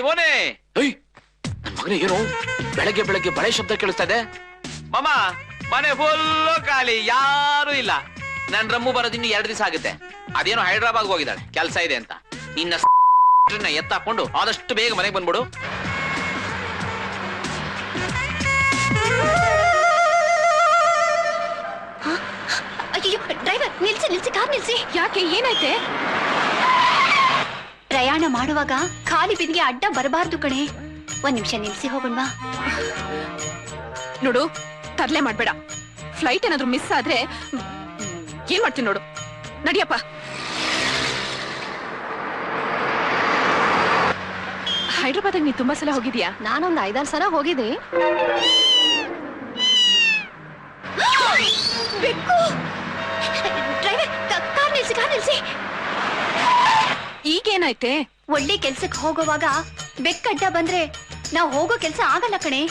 ಓನೆ ನನ್ ಮಗನೇ ಏನು ಬೆಳಗ್ಗೆ ಬೆಳಗ್ಗೆ ಬಳೆ ಶಬ್ದ ಕೇಳಿಸ್ತಾ ಇದೆ. ಮಾಮ ಮನೆ ಫುಲ್ಲು ಖಾಲಿ, ಯಾರು ಇಲ್ಲ. ನನ್ ರಮ್ಮು ಬರೋದು ಇನ್ನು 2 ದಿವಸ ಆಗುತ್ತೆ. ಅದೇನೋ ಹೈದ್ರಾಬಾದ್ ಹೋಗಿದ್ದಾಳೆ, ಕೆಲಸ ಇದೆ ಅಂತ. ನಿನ್ನ ಎತ್ತಾಕೊಂಡು ಆದಷ್ಟು ಬೇಗ ಮನೆಗೆ ಬಂದ್ಬಿಡು. ಅಯ್ಯೋ ಡ್ರೈವರ್, ನಿಲ್ಸಿ ಕಾರ್ ನಿಲ್ಸಿ. ಯಾಕೆ, ಏನಾಯ್ತೆ? ಪ್ರಯಾಣ ಮಾಡುವಾಗ ಖಾಲಿ ಬಿದಿಗೆ ಅಡ್ಡ ಬರಬಾರ್ದು ಕಣೆ. 1 ನಿಮಿಷ ನಿಲ್ಸಿ ಹೋಗೋಣವಾ? ನೋಡು, ತರ್ಲೆ ಮಾಡ್ಬೇಡ. ಫ್ಲೈಟ್ ಏನಾದ್ರು ಮಿಸ್ ಆದ್ರೆ ಏನ್ ಮಾಡ್ತೀನಿ ನೋಡು. ನಡಿಯಪ್ಪ. ಹೈದ್ರಾಬಾದಾಗ ನೀ ತುಂಬಾ ಸಲ ಹೋಗಿದ್ಯಾ? ನಾನೊಂದು 5-6 ಸಲ ಹೋಗಿದ್ದೆ. ಡ್ರೈವರ್, ಕಾರ್ ನಿಲ್ಸಿ. ಈಗೇನಾಯ್ತೆ? ಒಳ್ಳೆ ಕೆಲ್ಸಕ್ಕೆ ಹೋಗುವಾಗ ಬೆಕ್ಕಡ್ಡ ಬಂದ್ರೆ ನಾವು ಹೋಗೋ ಕೆಲ್ಸ ಆಗಲ್ಲ ಕಣೆ.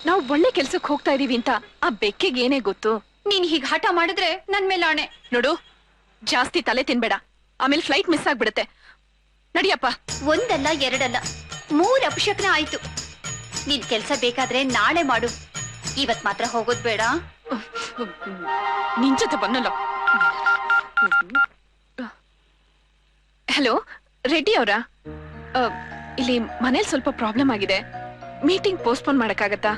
ನಾವು ಒಳ್ಳೆ ಕೆಲ್ಸಕ್ಕೆ ಹೋಗ್ತಾ ಇದೀವಿ ಅಂತ ಆ ಬೆಕ್ಕಿಗೆ ಏನೇ ಗೊತ್ತು? ನೀನ್ ಹೀಗ್ ಹಠ ಮಾಡಿದ್ರೆ ನನ್ ಮೇಲೆ ಆಣೆ. ನೋಡು, ಜಾಸ್ತಿ ತಲೆ ತಿನ್ಬೇಡ, ಆಮೇಲೆ ಫ್ಲೈಟ್ ಮಿಸ್ ಆಗ್ಬಿಡುತ್ತೆ. ನಡಿಯಪ್ಪ. 1 ಅಲ್ಲ 2 ಅಲ್ಲ 3 ಅಪಶಕನ ಆಯ್ತು. ನಿನ್ ಕೆಲ್ಸ ಬೇಕಾದ್ರೆ ನಾಳೆ ಮಾಡು, ಇವತ್ ಮಾತ್ರ ಹೋಗೋದ್ ಬೇಡ. ನಿನ್ ಜೊತೆ ಬನ್ನಲ್ಲ. ಹಲೋ ರೆಡ್ಡಿ ಅವರಾ? ಇಲ್ಲಿ ಮನೇಲಿ ಸ್ವಲ್ಪ ಪ್ರಾಬ್ಲಮ್ ಆಗಿದೆ. ಮೀಟಿಂಗ್ ಪೋಸ್ಟ್ಪೋನ್ ಮಾಡಕ್ಕಾಗತ್ತಾ?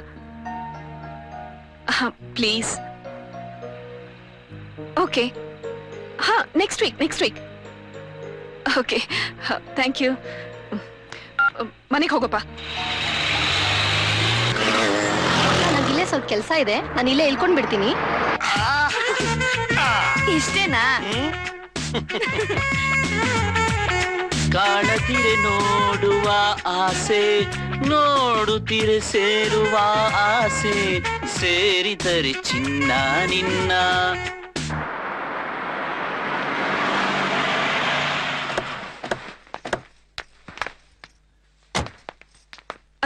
ಪ್ಲೀಸ್. ಓಕೆ, ಹಾ, next week. Okay, thank you. ಮನೆಗೆ ಹೋಗಪ್ಪ. ನಂಗಿಲ್ಲೇ ಸ್ವಲ್ಪ ಕೆಲ್ಸ ಇದೆ, ನಾನು ಇಲ್ಲೇ ಇಳ್ಕೊಂಡ್ ಬಿಡ್ತೀನಿ. ಇಷ್ಟೇನಾ? ಕಾಣತಿರೆ ನೋಡುವ ಆಸೆ, ನೋಡುತ್ತಿರೆ ಸೇರುವ ಆಸೆ, ಸೇರಿದರೆ ಚಿನ್ನ ನಿನ್ನ.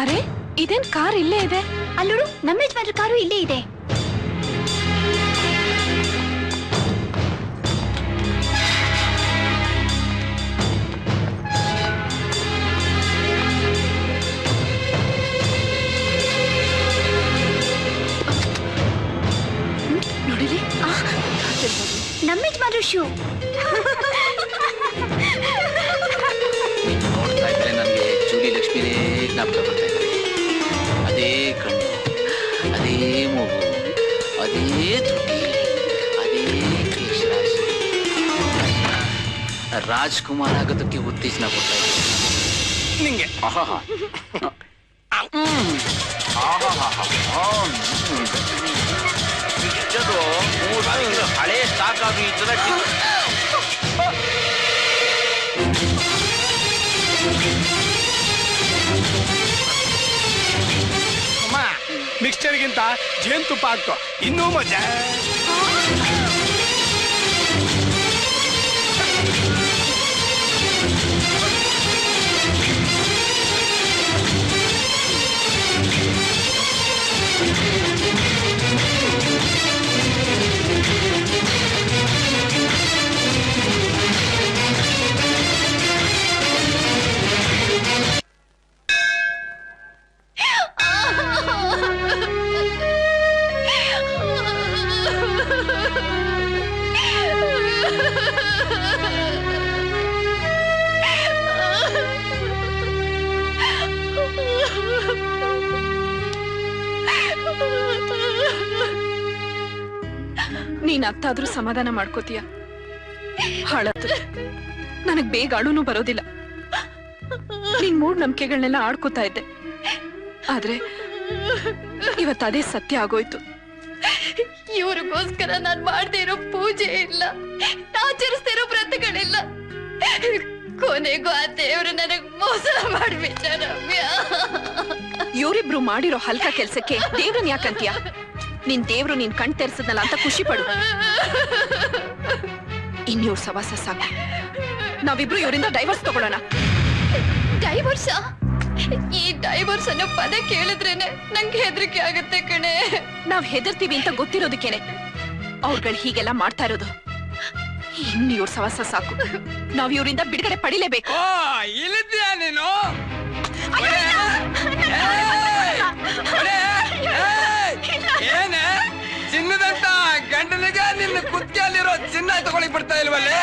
ಅರೆ, ಇದೇನ್ ಕಾರ್ ಇಲ್ಲೇ ಇದೆ? ಅಲ್ಲೋಡು, ನಮ್ಮ ಯಜಮಾನ್ರ ಕಾರು ಇಲ್ಲೇ ಇದೆ. ನೋಡಿರಿ, ನಮ್ಮ ಯಜಮಾನ್ರ ಶೂ. ನೋಡ್ತಾ ಇದ್ರೆ ನನಗೆ ಜೂಲಿ ಲಕ್ಷ್ಮಿನೇ ಜ್ಞಾಪಕ ಬರ್ತಾ ಇದ್ದಾರೆ. ಅದೇ ಕಣ್ಣು, ಅದೇ ಮೂಗು, ಅದೇ ತುಟಿ, ಅದೇ ಕೇಶರಾಶಿ. ರಾಜ್ಕುಮಾರ್ ಆಗೋದಕ್ಕೆ ಉತ್ತೇಜನ ಕೊಡ್ತಾ ಇದ್ದಾರೆ ನಿಂಗೆ. ಹಳೆ ಸ್ಟಾಕ್ ಆಗಿ ಈ ತರ ಮಿಕ್ಸ್ಚರ್ಗಿಂತ ಜೇನುತುಪ್ಪ ಹಾಕೋ, ಇನ್ನೂ ಮಜಾ. ನೀನ್ ಅತ್ತಾದ್ರೂ ಸಮಾಧಾನ ಮಾಡ್ಕೋತೀಯ? ಹಾಳತ್ತು, ನನಗ್ ಬೇಗ ಅಳುನೂ ಬರೋದಿಲ್ಲ. ನಿನ್ ಮೂಢನಂಬಿಕೆಗಳನ್ನೆಲ್ಲ ಆಡ್ಕೋತಾ ಇದ್ದೆ, ಆದ್ರೆ ಇವತ್ತು ಅದೇ ಸತ್ಯ ಆಗೋಯ್ತು. ಇವ್ರಿಗೋಸ್ಕರ ನಾನ್ ಮಾಡ್ದೇ ಇರೋ ಪೂಜೆ ಇಲ್ಲ, ಆಚರಿಸ್ತಾ ಇರೋ ವ್ರತಗಳಿಲ್ಲ. ಕೊನೆಗೂ ಆ ದೇವ್ರು ನನಗ್ ಮೋಸ ಮಾಡ್ಬಿಟ್ಟ. ರಮ್ಯ, ಇವರಿಬ್ರು ಮಾಡಿರೋ ಹಲ್ಕ ಕೆಲ್ಸಕ್ಕೆ ದೇವ್ರನ್ ಯಾಕಂತೀಯ? ನಿನ್ ದೇವ್ರು ನೀನ್ ಕಣ್ ತೆರ್ಸದ್ನಲ್ಲ ಅಂತ ಖುಷಿ ಪಡು. ಇನ್ಯೂರ್ ಸವಾಸ ಸಾಕು. ನಾವಿಬ್ರು ಇವರಿಂದ ಡೈವರ್ಸ್ ತಗೊಳ್ಳೋಣ. ಡೈವರ್ಸ? ಈ ಡೈವರ್ಸ್ ಅನ್ನೋ ಪದ ಕೇಳಿದ್ರೇನೆ ನಂಗೆ ಹೆದರಿಕೆ ಆಗತ್ತೆ ಕಣೆ. ನಾವ್ ಹೆದರ್ತೀವಿ ಅಂತ ಗೊತ್ತಿರೋದಕ್ಕೇನೆ ಅವ್ರುಗಳು ಹೀಗೆಲ್ಲ ಮಾಡ್ತಾ ಇರೋದು. ಇನ್ನು ಇವ್ರ ಸವಾಸ ಸಾಕು. ನಾವ್ ಇವರಿಂದ ಬಿಡುಗಡೆ ಪಡಿಲೇಬೇಕು. ಓ ಇಲ್ಲಿದ್ಯಾ ನೀನು? ಏನ ಚಿನ್ನದಂತ ಗಂಡನಿಗೆ ನಿನ್ನ ಕುತ್ತಿಗೆಯಲ್ಲಿರೋ ಚಿನ್ನ ತಗೊಳಿಕ್ ಬಿಡ್ತಾ ಇಲ್ವಲ್ಲೇ?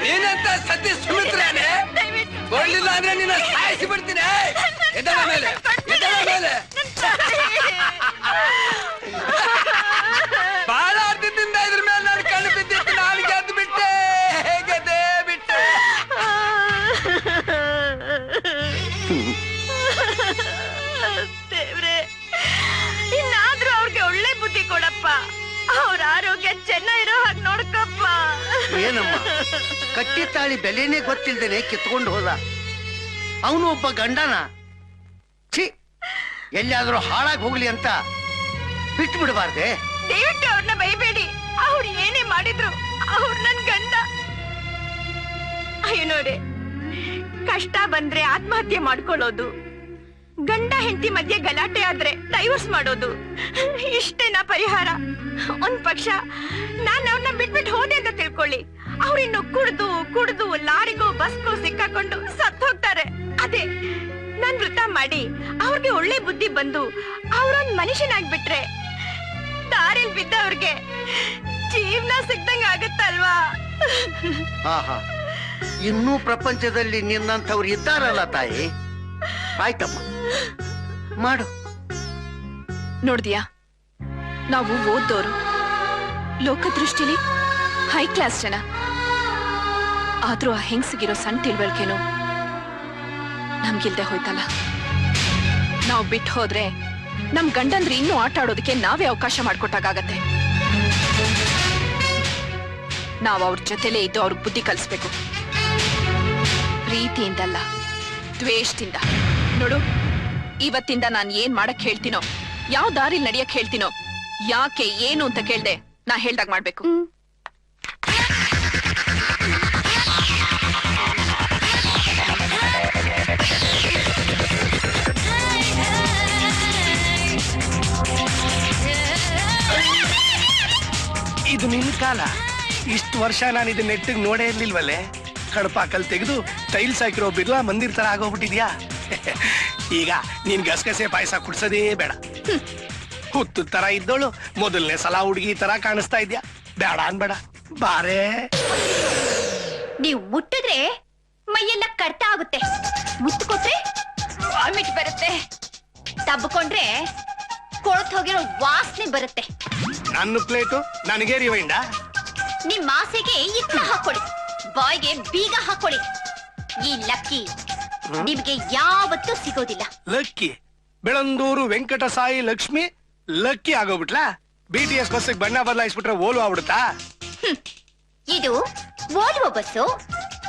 ನೀನಂತ ಸತಿ ಸುಮಿತ್ರಾನೆ ಕೊಡ್ಲಿಲ್ಲ ಅಂದ್ರೆ ನಿನ್ನ ಸಾಯಿಸಿ ಬಿಡ್ತೀನಿ. ಎದಳ ಮೇಲೆ ಎದಳ ಮೇಲೆ ಬಹಳ ಅರ್ಥದಿಂದ ಇದ್ರ ಮೇಲೆ ನಾನು ಕಣ್ಣು ಬಿದ್ದಿತ್ತು. ನಾನು ಗೆದ್ದು ಬಿಟ್ಟೆ, ಗೆದ್ದೇ ಬಿಟ್ಟೆ. ದೇವ್ರೆ, ಇನ್ನಾದ್ರೂ ಅವ್ರಿಗೆ ಒಳ್ಳೆ ಬುದ್ಧಿ ಕೊಡಪ್ಪ. ಅವ್ರ ಆರೋಗ್ಯ ಚೆನ್ನಾಗಿರೋ ಹಾಗೆ ನೋಡ್ಕಪ್ಪ. ಏನಮ್ಮ ಕಟ್ಟಿ ತಾಳಿ ಬೆಲೆನೇ ಗೊತ್ತಿಲ್ದೇನೆ ಕಿತ್ಕೊಂಡು ಹೋದ. ಅವನು ಒಬ್ಬ ಗಂಡನ. ಛೀ, ಎಲ್ಲಿಯಾದ್ರೂ ಹಾಳಾಗಿ ಹೋಗ್ಲಿ ಅಂತ ಬಿಟ್ಟು ಬಿಡಬಾರ್ದೆ. ದಯವಿಟ್ಟು ಅವ್ರನ್ನ ಬೈಬೇಡಿ. ಅವ್ರು ಏನೇ ಮಾಡಿದ್ರು ಅವ್ರು ನನ್ ಗಂಡ. ಅಯ್ಯೋ ನೋಡಿ, ಕಷ್ಟ ಬಂದ್ರೆ ಆತ್ಮಹತ್ಯೆ ಮಾಡ್ಕೊಳ್ಳೋದು, ಗಂಡ ಹೆಂಡತಿ ಮಧ್ಯೆ ಗಲಾಟೆ ಆದ್ರೆ ಡೈವರ್ಸ್ ಮಾಡೋದು, ಇಷ್ಟೇನಾ ಪರಿಹಾರ? ಒಂದ್ ಪಕ್ಷ ನಾನ್ ಅವ್ರನ್ನ ಬಿಟ್ಬಿಟ್ಟು ಹೋದೆ ಅಂತ ತಿಳ್ಕೊಳ್ಳಿ, ಅವ್ರಿನ್ನು ಕುಡ್ದು ಕುಡ್ದು ಲಾರಿಗೋ ಬಸ್ಗೋ ಸಿಕ್ಕಾಕೊಂಡು ಸತ್ ಹೋಗ್ತಾರೆ. ಅದೇ ನಾನ್ ವೃತ ಮಾಡಿ ಅವ್ರಿಗೆ ಒಳ್ಳೆ ಬುದ್ಧಿ ಬಂದು ಅವ್ರೊಂದ್ ಮನುಷ್ಯನಾಗ್ಬಿಟ್ರೆ ದಾರಿಲ್ ಬಿದ್ದವ್ರಿಗೆ ಜೀವನ ಸಿಕ್ದಂಗ ಆಗತ್ತಲ್ವಾ? ಆಹಾ, ಇನ್ನೂ ಪ್ರಪಂಚದಲ್ಲಿ ನಿನ್ನಂಥವ್ರು ಇದ್ದಾರಲ್ಲ ತಾಯಿ. ಆಯ್ತಮ್ಮ, ಮಾಡು. ನೋಡ್ದಿಯಾ, ನಾವು ಓದ್ದೋರು, ಲೋಕದೃಷ್ಟಿಲಿ ಹೈ ಕ್ಲಾಸ್ ಜನ. ಆದ್ರೂ ಆ ಹೆಂಗ್ಸಿಗಿರೋ ಸಣ್ಣ ತಿಳುವಳಿಕೆನೂ ನಮ್ಗಿಲ್ದೆ ಹೋಯ್ತಲ್ಲ. ನಾವು ಬಿಟ್ಟು ಹೋದ್ರೆ ನಮ್ ಗಂಡಂದ್ರೆ ಇನ್ನೂ ಆಟ ಆಡೋದಕ್ಕೆ ನಾವೇ ಅವಕಾಶ ಮಾಡ್ಕೊಟ್ಟಾಗತ್ತೆ. ನಾವು ಅವ್ರ ಜೊತೆಲೇ ಇದ್ದು ಅವ್ರಿಗೆ ಬುದ್ಧಿ ಕಲಿಸ್ಬೇಕು. ಪ್ರೀತಿಯಿಂದಲ್ಲ, ದ್ವೇಷದಿಂದ. ನೋಡು, ಇವತ್ತಿಂದ ನಾನ್ ಏನ್ ಮಾಡಕ್ ಹೇಳ್ತೀನೋ, ಯಾವ ದಾರಿಲ್ ನಡಿಯಕ್ ಹೇಳ್ತೀನೋ, ಯಾಕೆ ಏನು ಅಂತ ಕೇಳ್ದೆ ನಾ ಹೇಳ್ದಾಗ ಮಾಡ್ಬೇಕು. ಇದು ನಿನ್ ಕಾಲ. ಇಷ್ಟು ವರ್ಷ ನಾನು ಇದು ನೆಟ್ಟಿಗೆ ನೋಡೇ ಇರ್ಲಿಲ್ವಲ್ಲೇ? ಕಡಪಾಕಲ್ ತೆಗೆದು ಟೈಲ್ಸ್ ಹಾಕಿರೋ ಬಿರ್ಲಾ ಮಂದಿರ್ ತರ ಆಗೋಗ್ಬಿಟ್ಟಿದ್ಯಾ? ಈಗ ನೀನ್ ಗಸಗಸೆ ಪಾಯಸ ಕುಡ್ಸೋದೇ ಬೇಡ. ಹುತ್ತು ತರ ಇದ್ದೋಳು ಮೊದಲನೇ ಸಲ ಹುಡುಗಿ ತರ ಕಾಣಿಸ್ತಾ ಇದ್ಯಾ. ಬೇಡ ಅನ್ಬೇಡ, ಬಾರೇ. ನೀವು ಮುಟ್ಟಿದ್ರೆ ಮೈಯೆಲ್ಲ ಕಡ್ತ ಆಗುತ್ತೆ, ಮುತ್ತು ಕೊಟ್ರೆ ವಾಮಿಟ್ ಬರುತ್ತೆ, ತಬ್ಕೊಂಡ್ರೆ ಕೊಳತ್ ಹೋಗಿರೋ ವಾಸನೆ ಬರುತ್ತೆ. ನನ್ನ ಪ್ಲೇಟು ನನಗೆ ರಿವೈಂಡ. ನಿಮ್ ಆಸೆಗೆ ಇತ್ತ ಹಾಕೊಳ್ಳಿ, ಬಾಯ್ಗೆ ಬೀಗ ಹಾಕೊಳ್ಳಿ. ಈ ಲಕ್ಕಿ ನಿಮ್ಗೆ ಯಾವತ್ತೂ ಸಿಗೋದಿಲ್ಲ. ಲಕ್ಕಿ ಬೆಳಂದೂರು ವೆಂಕಟ ಸಾಯಿ ಲಕ್ಷ್ಮಿ ಲಕ್ಕಿ ಆಗೋಗ್ಬಿಟ್ಲಾ? BTS ಬಸ್ಸಿಗೆ ಬಣ್ಣ ಬದಲಾಯಿಸ್ಬಿಟ್ರೆ ಓಲು ಆಗ್ಬಿಡುತ್ತಾ? ಇದು ವೋಲ್ವೋ ಬಸ್ಸು,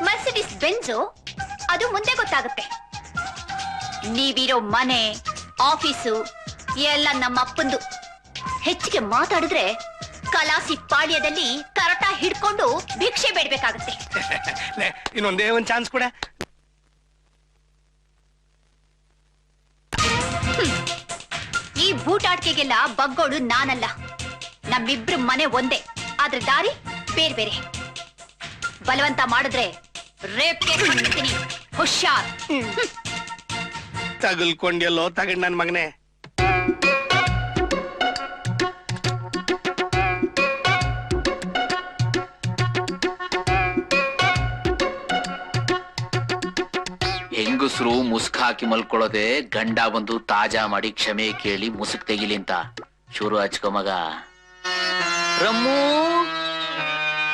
ಮರ್ಸಿಡಿಸ್ ಬೆಂಜು, ಅದು ಮುಂದೆ ಗೊತ್ತಾಗುತ್ತೆ. ನೀವಿರೋ ಮನೆ, ಆಫೀಸು ಎಲ್ಲ ನಮ್ಮ ಅಪ್ಪಂದು. ಹೆಚ್ಚಿಗೆ ಮಾತಾಡಿದ್ರೆ ಕಲಾಸಿ ಪಾಳ್ಯದಲ್ಲಿ ಕರಟ ಹಿಡ್ಕೊಂಡು ಭಿಕ್ಷೆ ಬೇಡ್ಬೇಕಾಗುತ್ತೆ. ಇನ್ನೊಂದೇ ಒಂದ್ ಚಾನ್ಸ್ ಕೊಡೆ. ಈ ಬೂಟಾಟಿಕೆಗೆಲ್ಲ ಬಗ್ಗೋಡು ನಾನಲ್ಲ. ನಮ್ಮಿಬ್ರು ಮನೆ ಒಂದೇ, ಆದ್ರೆ ದಾರಿ ಬೇರೆ ಬೇರೆ. ಬಲವಂತ ಮಾಡಿದ್ರೆ ರೇಪ್ಗೆ ಕೊಡ್ತೀನಿ, ಹುಷಾರ್. ತಗಲ್ಕೊಂಡೆಲ್ಲೋ ತಗೊಂಡ್ ನನ್ ಮಗನೇ. ಹೆಂಗಸರು ಮುಸ್ಕ್ ಹಾಕಿ ಮಲ್ಕೊಳ್ಳೋದೆ, ಗಂಡ ಬಂದು ತಾಜಾ ಮಾಡಿ ಕ್ಷಮೆ ಕೇಳಿ ಮುಸುಕ್ ತೆಗಿಲಿ ಅಂತ. ಶುರು ಹಚ್ಕೊ ಮಗ. Rum,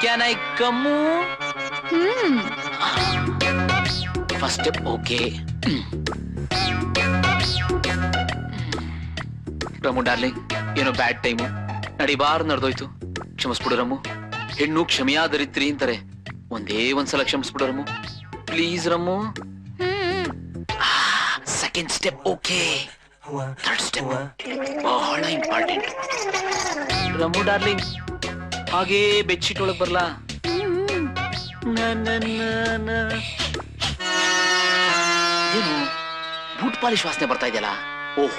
can I come? First step okay. Rum darling, ಏನೋ ಬ್ಯಾಡ್ ಟೈಮು, ನಡಿಬಾರ್ ನಡೆದೋಯ್ತು, ಕ್ಷಮಿಸ್ಬಿಡು ರಮ್ಮು. ಹೆಣ್ಣು ಕ್ಷಮೆಯಾದರಿತ್ರಿ ಅಂತಾರೆ, ಒಂದೇ ಒಂದ್ಸಲ ಕ್ಷಮಿಸ್ಬಿಡು rum, please rum. Second step okay, third step ಬಹಳ ಇಂಪಾರ್ಟೆಂಟ್. ರಮ್ಮು ಡಾರ್ಲಿಂಗ್, ಹಾಗೇ ಬೆಡ್ಶೀಟ್ ಒಳಗ್ ಬರ್ಲಾ? ಏನು ಬೂಟ್ ಪಾಲಿಶ್ ವಾಸನೆ ಬರ್ತಾ ಇದೆಯಲ್ಲ? ಓಹ್,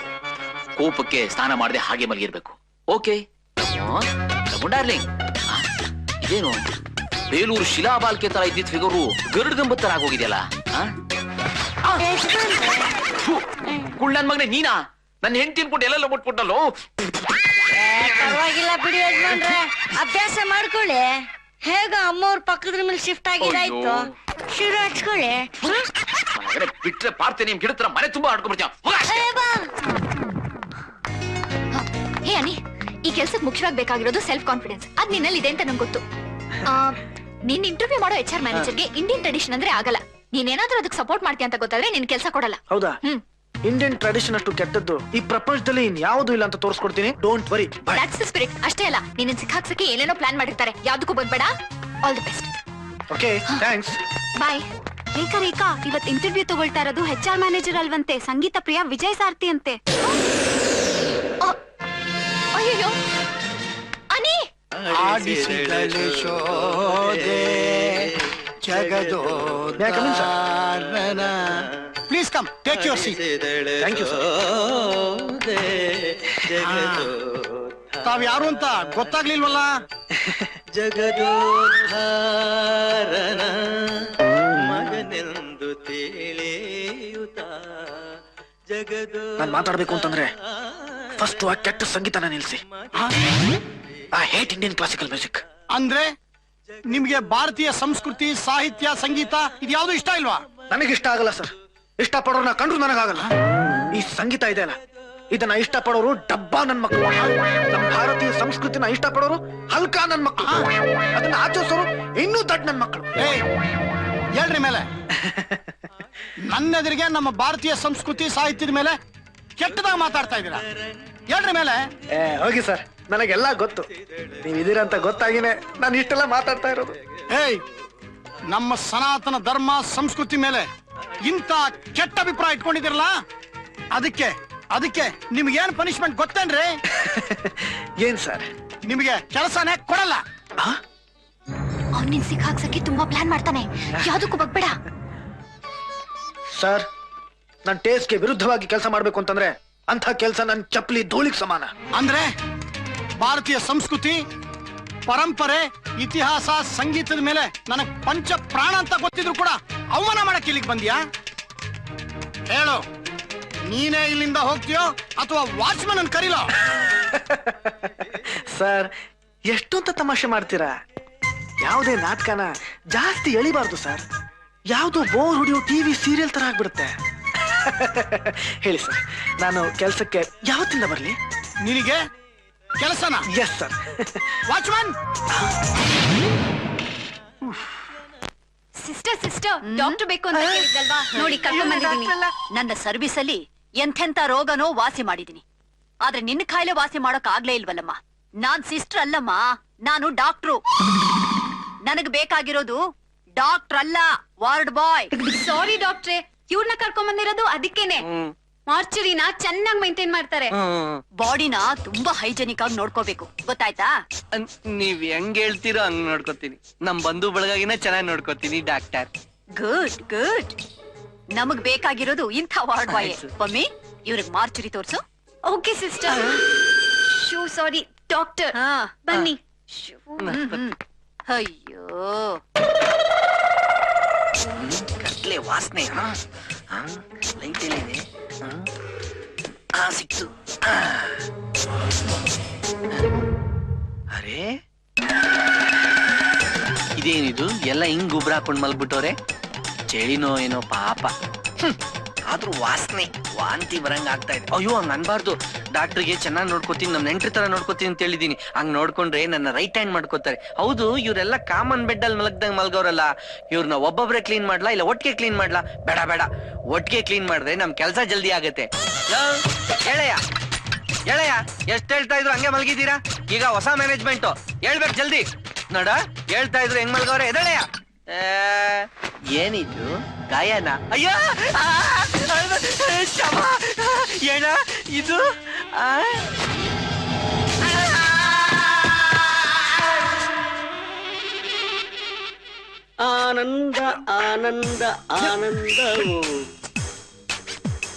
ಕೋಪಕ್ಕೆ ಸ್ನಾನ ಮಾಡದೆ ಹಾಗೆ ಮಲಗಿರ್ಬೇಕು. ಓಕೆ ರಮ್ಮು ಡಾರ್ಲಿಂಗ್, ಇದೇನು ಬೇಲೂರು ಶಿಲಾಬಾಲ್ಕೆ ತರ ಇದ್ದಿದ್ ಫಿಗರು ಗರುಡ್ಗಂಬ ತರ ಆಗೋಗಿದೆಯಲ್ಲ. ಕುಳ್ಳನ್ ಮಗನೇ ನೀನಾ? ನನ್ನ ಹೆಂಡತಿ ತಿನ್ಬಿಟ್ಟು ಎಲ್ಲೆಲ್ಲ ಮುಟ್ಬಿಟ್ಟಲ್ಲೋ. ಪರವಾಗಿಲ್ಲ ಬಿಡಿ ಯಜಮಾನ್ರೆ, ಅಭ್ಯಾಸ ಮಾಡ್ಕೊಳ್ಳಿ. ಹೇಗ ಅಮ್ಮವ್ರ ಪಕ್ಕದ ಮೇಲೆ ಶಿಫ್ಟ್ ಆಗಿದಾಯ್ತು, ಶುರು ಹಚ್ಕೊಳ್ಳಿ. ಬಿಟ್ರೆ ಪಾರ್ತೆ ನಿಮ್ ಗಿಡತ್ರ ಮನೆ ತುಂಬಾ ಆಡ್ಕೊಂಡ್ಬಿಡ್ತೀಯ. ಹೇ ಅನಿ, ಈ ಕೆಲ್ಸಕ್ಕೆ ಮುಖ್ಯವಾಗಿ ಬೇಕಾಗಿರೋದು ಸೆಲ್ಫ್ ಕಾನ್ಫಿಡೆನ್ಸ್. ಅದ್ ನಿನ್ನಲ್ಲಿ ಇದೆ ಅಂತ ನಂಗೆ ಗೊತ್ತು. ನೀನ್ ಇಂಟರ್ವ್ಯೂ ಮಾಡೋ HR ಮ್ಯಾನೇಜರ್ಗೆ ಇಂಡಿಯನ್ ಟ್ರೆಡಿಷನ್ ಅಂದ್ರೆ ಆಗಲ್ಲ. ನೀನೇನಾದ್ರೂ ಅದಕ್ಕೆ ಸಪೋರ್ಟ್ ಮಾಡ್ತೀಯ ಅಂತ ಗೊತ್ತಾದ್ರೆ ನಿನ್ ಕೆಲಸ ಕೊಡಲ್ಲ. ಹೌದಾ? ಇಂಡಿಯನ್ ಟ್ರೆಡಿಷನ್ ಅಷ್ಟು ಕೆಟ್ಟದ್ದು ಈ ಪ್ರಪಂಚದಲ್ಲಿ ಇನ್ಯಾವುದು ಇಲ್ಲ ಅಂತ ತೋರಿಸ್ಕೊಡ್ತೀನಿ. Don't worry. That's the spirit. ಅಷ್ಟೇ ಅಲ್ಲ, ನಿನ್ನ ಸಿಕ್ಕಾಕ್ಸಕ್ಕೆ ಏನೇನೋ ಪ್ಲಾನ್ ಮಾಡಿರ್ತಾರೆ. ಯಾವ್ದಕ್ಕೂ ಬಂದ್ಬೇಡ. All the best. Okay, thanks. Bye. Rekha, ಇವತ್ ಇಂಟರ್ವ್ಯೂ ತಗೊಳ್ತಾ ಇರೋದು HR ಮ್ಯಾನೇಜರ್ ಅಲ್ವಂತೆ, ಸಂಗೀತ ಪ್ರಿಯ ವಿಜಯ್ ಸಾರ್ತಿ ಅಂತೆ. ಅಯ್ಯೋ ಅನಿ, ಆಡಿಸಿದಳೆ ಶೋಧೆ ಜಗದೋದ್ಧಾರನ. Please come, take your seat. Thank you sir. ತಾವ್ ಯಾರು ಅಂತ ಗೊತ್ತಾಗ್ಲಿಲ್ವಲ್ಲ? ಜಗದೋದ್ಧಾರನ ಮಗನೆಂದು ತಿಳಿಯುತ್ತ ನಾನ್ ಮಾತಾಡ್ಬೇಕು ಅಂತಂದ್ರೆ ಫಸ್ಟ್ ಆ ಕೆಟ್ಟ ಸಂಗೀತನ ನಿಲ್ಸಿ. I hate Indian classical music. ಅಂದ್ರೆ ನಿಮ್ಗೆ ಭಾರತೀಯ ಸಂಸ್ಕೃತಿ, ಸಾಹಿತ್ಯ, ಸಂಗೀತ ಇದ್ಯಾವುದು ಇಷ್ಟ ಇಲ್ವಾ? ನನಗಿಷ್ಟ ಆಗಲ್ಲ ಸರ್. ಇಷ್ಟ ಪಡೋರ್ನ ಕಂಡ್ರು ನನಗಾಗಲ್ಲ. ಈ ಸಂಗೀತ ಇದೆ ಅಲ್ಲ, ಇದನ್ನ ಇಷ್ಟ ಪಡೋರು ಡಬ್ಬಾ ನನ್ ಮಕ್ಕಳು. ನಮ್ಮ ಭಾರತೀಯ ಸಂಸ್ಕೃತಿನ ಇಷ್ಟ ಪಡೋರು ಹಲ್ಕಾ ನನ್ ಮಕ್ಕಳು. ಅದನ್ನ ಆಚರಿಸೋರು ಇನ್ನೂ ದೊಡ್ಡ ನನ್ ಮಕ್ಕಳು. ಹೇಳ್ರಿ ಮೇಲೆ ನನ್ನೆದುರಿಗೆ ನಮ್ಮ ಭಾರತೀಯ ಸಂಸ್ಕೃತಿ ಸಾಹಿತ್ಯದ ಮೇಲೆ ಕೆಟ್ಟದಾಗ ಮಾತಾಡ್ತಾ ಇದ್ದೀರಾ? ಹೇಳ್ರಿ ಮೇಲೆ. ಹೋಗಿ ಸರ್, ನನಗೆಲ್ಲ ಗೊತ್ತು. ನೀವ್ ಇದೀರಂತ ಗೊತ್ತಾಗಿನೇ ನಾನು ಇಷ್ಟೆಲ್ಲ ಮಾತಾಡ್ತಾ ಇರೋದು. ನಮ್ಮ ಸನಾತನ ಧರ್ಮ ಸಂಸ್ಕೃತಿ ಮೇಲೆ ಇಂತ ಕೆಟ್ಟ ಅಭಿಪ್ರಾಯ ಇಟ್ಕೊಂಡಿದಿರಲ್ಲ, ಅದಕ್ಕೆ ನಿಮ್ಗೆ ಏನ್ ಪನಿಷ್ಮೆಂಟ್ ಗೊತ್ತೇನ್ರಿ? ಏನ್ ಸರ್? ನಿಮಗೆ ಕೆಲಸನೇ ಕೊಡಲ್ಲ. ಅವ್ನ್ ನಿನ್ ಸಿಕ್ಕಾಕ್ಸಕ್ಕೆ ತುಂಬಾ ಪ್ಲಾನ್ ಮಾಡ್ತಾನೆ. ಯಾವ್ದಕ್ಕೂ ಬಗ್ಬೇಡ. ಸರ್, ನನ್ ಟೇಸ್ಟ್ಗೆ ವಿರುದ್ಧವಾಗಿ ಕೆಲಸ ಮಾಡ್ಬೇಕು ಅಂತಂದ್ರೆ ಅಂತ ಕೆಲಸ ನನ್ ಚಪ್ಪಲಿ ಧೂಳಿಗೆ ಸಮಾನ. ಅಂದ್ರೆ ಭಾರತೀಯ ಸಂಸ್ಕೃತಿ, ಪರಂಪರೆ, ಇತಿಹಾಸ, ಸಂಗೀತದ ಮೇಲೆ ನನಗ್ ಪಂಚ ಪ್ರಾಣ ಅಂತ ಗೊತ್ತಿದ್ರು ಕೂಡ ಅವಮಾನ ಮಾಡಕ್ಕೆ ಇಲ್ಲಿಗೆ ಬಂದ್ಯಾ? ಹೇಳು, ನೀನೇ ಇಲ್ಲಿಂದ ಹೋಗ್ತೀಯೋ ಅಥವಾ ವಾಚ್ಮನ್ ಅನ್ ಕರೀಲೋ? ಸರ್, ಎಷ್ಟು ಅಂತ ತಮಾಷೆ ಮಾಡ್ತೀರಾ? ಯಾವುದೇ ನಾಟಕನ ಜಾಸ್ತಿ ಎಳಿಬಾರ್ದು ಸರ್. ಯಾವ್ದು ಬೋರ್ ಹೊಡಿಯೋ ಟಿವಿ ಸೀರಿಯಲ್ ತರ ಆಗ್ಬಿಡುತ್ತೆ. ಹೇಳಿ ಸರ್, ನಾನು ಕೆಲ್ಸಕ್ಕೆ ಯಾವತ್ತಿಂದ ಬರ್ಲಿ? ನಿನಗೆ ಕೆಲಸನ? Yes sir. Watchman. Sister doctor ಬೇಕು ಅಂತ ಹೇಳಿದ್ರಲ್ವಾ? ನೋಡಿ ಕರ್ಕೊಂಡ್ ಬಂದಿದ್ದೀನಿ. ನನ್ನ ಸರ್ವಿಸ್ ಅಲ್ಲಿ ಎಂಥೆಂತ ರೋಗನೋ ವಾಸಿ ಮಾಡಿದೀನಿ, ಆದ್ರೆ ನಿನ್ನ ಕಾಯಿಲೆ ವಾಸಿ ಮಾಡೋಕ್ ಆಗ್ಲೇ ಇಲ್ವಲ್ಲಮ್ಮ. ನಾನ್ ಸಿಸ್ಟರ್ ಅಲ್ಲಮ್ಮ, ನಾನು ಡಾಕ್ಟ್ರು. ನನಗ್ ಬೇಕಾಗಿರೋದು ಡಾಕ್ಟರ್ ಅಲ್ಲ, ವಾರ್ಡ್ ಬಾಯ್. ಸಾರಿ ಡಾಕ್ಟ್ರೆ, ಇವ್ರನ್ನ ಕರ್ಕೊಂಡ್ ಬಂದಿರೋದು ಅದಕ್ಕೇನೆ. ಮಾರ್ಚುರಿನ ಚೆನ್ನಾಗಿ ಮೈಂಟೈನ್ ಮಾಡ್ತಾರೆ. ಬಾಡಿನ ತುಂಬಾ ಹೈಜೆನಿಕ್ ಆಗಿ ನೋಡ್ಕೋಬೇಕು, ಗೊತ್ತಾಯ್ತಾ? ನೀವ್ ಹೆಂಗ್ ಹೇಳ್ತೀರೋ ಹಂಗ್ ನೋಡ್ಕೋತೀನಿ. ನಮ್ ಬಂಧು ಬಳಗಾಗಿನ ಚೆನ್ನಾಗಿ ನೋಡ್ಕೋತೀನಿ ಡಾಕ್ಟರ್. ಗುಡ್. ನಮಗ್ ಬೇಕಾಗಿರೋದು ಇಂಥ ವಾರ್ಡ್ ಬಾಯ್. ಒಮ್ಮೆ ಇವ್ರಿಗೆ ಮಾರ್ಚುರಿ ತೋರ್ಸು. Okay sister. ಸಾರಿ ಡಾಕ್ಟರ್, ಬನ್ನಿ. ಅಯ್ಯೋ, ಕತ್ಲೆ ವಾಸನೆ. ಲೈಟ್ ಎಲ್ಲ ಇದೆ. ಸಿಕ್ತು. ಅರೆ, ಇದೇನಿದು? ಎಲ್ಲ ಹಿಂಗ್ ಗೊಬ್ಬರ ಹಾಕೊಂಡ್ ಮಲ್ಬಿಟ್ಟವ್ರೆ. ಚಳಿನೋ ಏನೋ ಪಾಪ. ಆದ್ರೂ ವಾಸನೆ ವಾಂತಿ ಬರಂಗ ಆಗ್ತಾ ಇದೆ. ಅಯ್ಯೋ, ಹಂಗ ಅನ್ಬಾರ್ದು. ಡಾಕ್ಟರ್ಗೆ ಚೆನ್ನಾಗಿ ನೋಡ್ಕೋತೀನಿ, ನಮ್ ನೆಂಟ್ರ ತರ ನೋಡ್ಕೋತೀನಿ ಅಂತ ಹೇಳಿದೀನಿ. ಹಂಗ್ ನೋಡ್ಕೊಂಡ್ರೆ ನನ್ನ ರೈಟ್ ಹ್ಯಾಂಡ್ ಮಾಡ್ಕೋತಾರೆ. ಹೌದು, ಇವರೆಲ್ಲ ಕಾಮನ್ ಬೆಡ್ ಅಲ್ಲಿ ಮಲಗ್ದಂಗ್ ಮಲ್ಗವ್ರಲ್ಲ. ಇವ್ರನ್ನ ಒಬ್ಬೊಬ್ರೆ ಕ್ಲೀನ್ ಮಾಡ್ಲಾ ಇಲ್ಲ ಒಟ್ಟಿಗೆ ಕ್ಲೀನ್ ಮಾಡ್ಲಾ? ಬೇಡ, ಒಟ್ಟಿಗೆ ಕ್ಲೀನ್ ಮಾಡಿದ್ರೆ ನಮ್ ಕೆಲ್ಸ ಜಲ್ದಿ ಆಗತ್ತೆ. ಎಳೆಯ ಎಷ್ಟ್ ಹೇಳ್ತಾ ಇದ್ರು ಹಂಗೆ ಮಲ್ಗಿದ್ದೀರಾ? ಈಗ ಹೊಸ ಮ್ಯಾನೇಜ್ಮೆಂಟ್ ಹೇಳ್ಬೇಕು ಜಲ್ದಿ. ನೋಡ, ಹೇಳ್ತಾ ಇದ್ರು ಹೆಂಗ್ ಮಲ್ಗವ್ರೆ. ಎದಳೆಯ ಏನಿದು? ಗಾಯನ? ಅಯ್ಯೋ, ಏನ ಇದು? ಆನಂದ ಆನಂದ ಆನಂದವು.